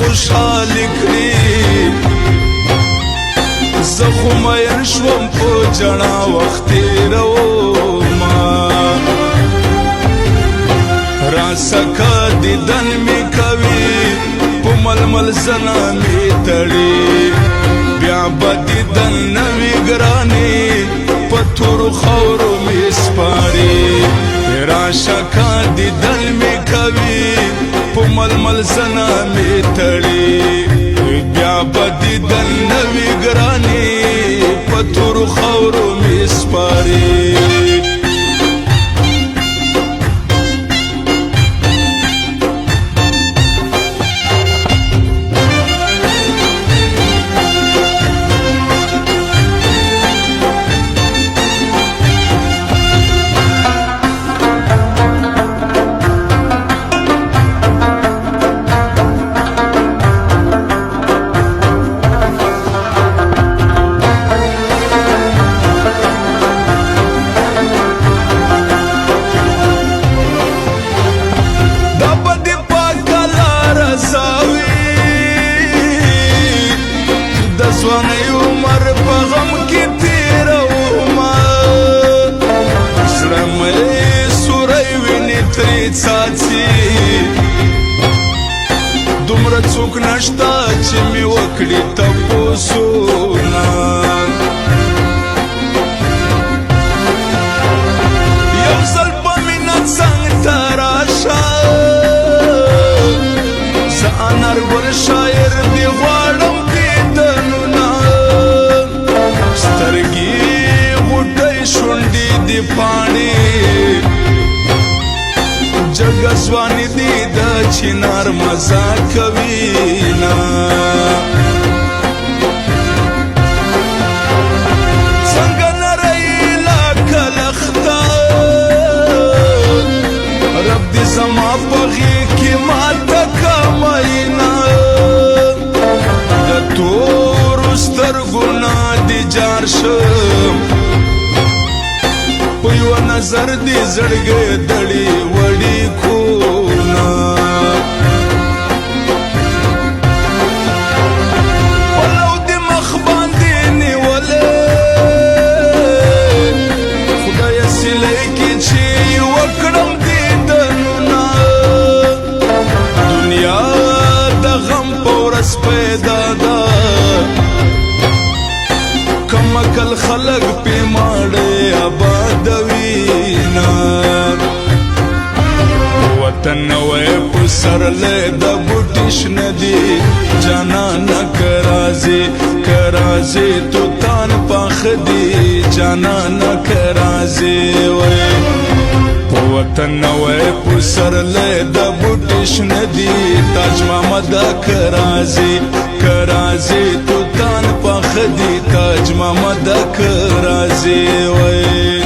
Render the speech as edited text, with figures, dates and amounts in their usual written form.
خوشحال کړي زه خو مین شوم په جړا وخت تېرومه راسکه دیدن مې کوي په ململ زنه مې تړي بیا به دیدن نه وي ګرانې په تورو خاورو مې سپاري راشکه دیدن مې کوي په ململ زنه مې تړي بیا به دیدن نه وي ګرانې په تورو خاورو مې سپاري ځواني عمر په غم کې تېرومه زړه مې سوری وینې ترې څاڅي دومره څوک نشته چې مې وکړي تپوسونه یو ځل په مینه څنګ ته راشه زه انارګل شاعر دې غواړم شونډې دې پاڼې جګه ځواني دې د چنار مزه کوي نه څنګه نری لکه لخته رب دې زما په غېږ کې ماته کړه مینه د تورو سترګو نه دې جار شم په یو نظر دې زړګې دړې وړې کونه پلو دې مخ باندې نیولې خدایه سیلۍ کې چې وکړم دیدنونه دنیا د غم په ورځ پیدا ده کم عقل خلق پې ماړې آبادوینا وطن نوی په سرلی د بوټي شنه دي جانانه که راځې توتان پاخه دي جانانه که راځې وی په وطن نوی په سرلی د بوټي شنه دي تاج محمد که راځې توتان پاخه دي تاج محمد که راځې وی